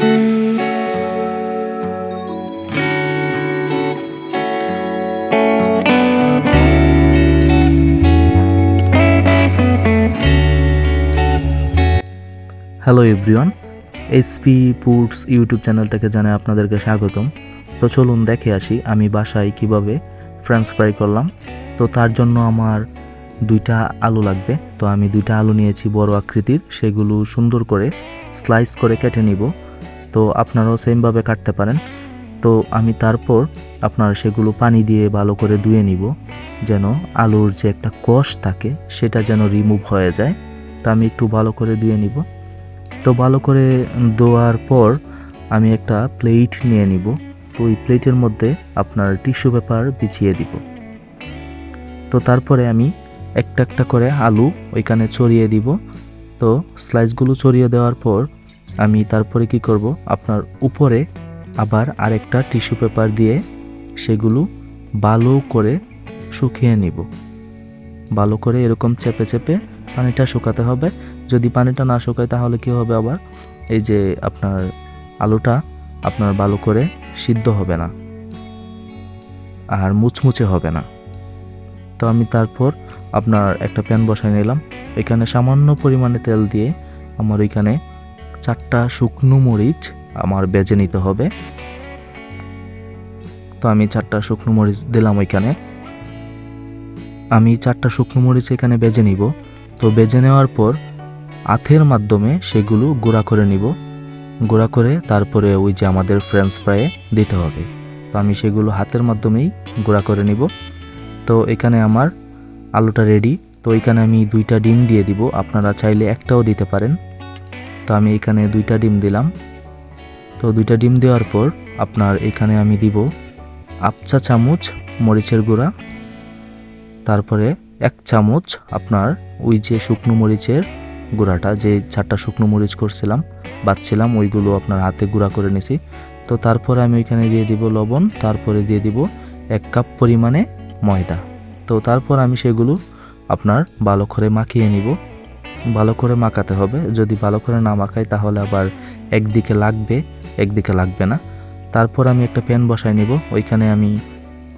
Hello everyone, SP foods YouTube channel থেকে জানাই আপনাদেরকে স্বাগতম। তো চলুন দেখে আসি আমি বাসায় কিভাবে ফ্রেঞ্চ ফ্রাই করলাম। তো তার জন্য আমার 2টা আলু লাগবে। তো আমি 2টা আলু নিয়েছি বড় আকৃতির, সেগুলো সুন্দর করে স্লাইস করে কেটে নিব। তো আপনারাও সেমভাবে কাটতে পারেন। তো আমি তারপর আপনার সেগুলো পানি দিয়ে ভালো করে ধুয়ে নিব, যেন আলুর যে একটা কষ থাকে সেটা যেন রিমুভ হয়ে যায়। তো আমি একটু ভালো করে ধুয়ে নিব। তো ভালো করে ধোয়ার পর আমি একটা প্লেট নিয়ে নিব। তো ওই প্লেটের মধ্যে আপনার টিস্যু পেপার বিছিয়ে দিব। তো তারপরে আমি একটা একটা করে আলু ওইখানে ছড়িয়ে দিব। তো স্লাইসগুলো ছড়িয়ে দেওয়ার পর আমি তারপরে কি করব, আপনার উপরে আবার আরেকটা টিস্যু পেপার দিয়ে সেগুলো ভালো করে শুকিয়ে নিব। ভালো করে এরকম চেপে চেপে পানিটা শুকাতে হবে। যদি পানিটা না শুকায় তাহলে কি হবে, আবার এই যে আপনার আলুটা আপনার ভালো করে সিদ্ধ হবে না আর মুচমুচে হবে না। তো আমি তারপর আপনার একটা প্যান বসাই নিলাম। এখানে সামান্য পরিমাণে তেল দিয়ে আমার ওইখানে 4টা শুকনো মরিচ আমার ভেজে নিতে হবে। তো আমি 4টা শুকনো মরিচ দিলাম ওইখানে। আমি 4টা শুকনো মরিচ এখানে ভেজে নিব। তো ভেজে নেওয়ার পর হাতের মাধ্যমে সেগুলো গুঁড়া করে নিব। গুঁড়া করে তারপরে ওই যে আমাদের ফ্রেঞ্চ ফ্রাইয়ে দিতে হবে। তো আমি সেগুলো হাতের মাধ্যমেই গুঁড়া করে নিব। তো এখানে আমার আলুটা রেডি। তো এখানে আমি 2টা ডিম দিয়ে দিব, আপনারা চাইলে একটাও দিতে পারেন। তো আমি এখানে 2টা ডিম দিলাম। তো 2টা ডিম দেওয়ার পর আপনার এখানে আমি দিব 1 চা চামচ মরিচের গুঁড়া, তারপরে 1 চামচ আপনার ওই যে শুকনো মরিচের গুঁড়াটা, যে 4টা শুকনো মরিচ করছিলাম বাচ্ছিলাম, ওইগুলো আপনার হাতে গুঁড়া করে নিছি। তো তারপরে আমি ওইখানে দিয়ে দিব লবণ, তারপরে দিয়ে দিব 1 কাপ পরিমাণে ময়দা। তো তারপর আমি সেগুলো আপনার ভালো করে মাখিয়ে নিব। ভালো করে মাখাতে হবে, যদি ভালো করে না মাখাই তাহলে আবার একদিকে লাগবে একদিকে লাগবে না। তারপর আমি একটা প্যান বসাই নিব, ওইখানে আমি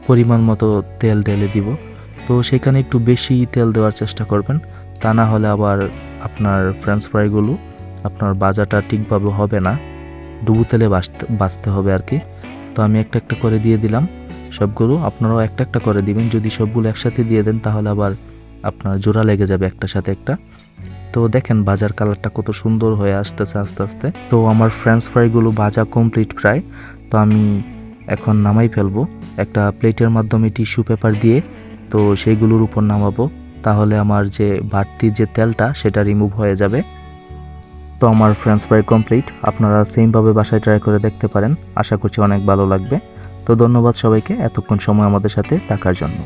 পরিমাণ মতো তেল ঢেলে দিব। তো সেখানে একটু বেশি তেল দেওয়ার চেষ্টা করবেন, তা না হলে আবার আপনার ফ্রেঞ্চ ফ্রাইগুলো আপনার ভাজাটা ঠিকভাবে হবে না, ডুবো তেলে ভাজতে হবে আর কি। তো আমি একটা একটা করে দিয়ে দিলাম সবগুলো, আপনারাও একটা একটা করে দিবেন। যদি সবগুলো একসাথে দিয়ে দেন তাহলে আবার আপনার জোড়া লেগে যাবে একটার সাথে একটা। তো দেখেন ভাজার কালারটা কত সুন্দর হয়ে আসতেছে আস্তে আস্তে। তো আমার ফ্রেঞ্চ ফ্রাইগুলো ভাজা কমপ্লিট প্রায়। তো আমি এখন নামাই ফেলবো একটা প্লেটের মাধ্যমে টিস্যু পেপার দিয়ে। তো সেইগুলোর উপর নামাবো, তাহলে আমার যে বাড়তি যে তেলটা সেটা রিমুভ হয়ে যাবে। তো আমার ফ্রেঞ্চ ফ্রাই কমপ্লিট। আপনারা সেমভাবে বাসায় ট্রাই করে দেখতে পারেন, আশা করছি অনেক ভালো লাগবে। তো ধন্যবাদ সবাইকে এতক্ষণ সময় আমাদের সাথে থাকার জন্য।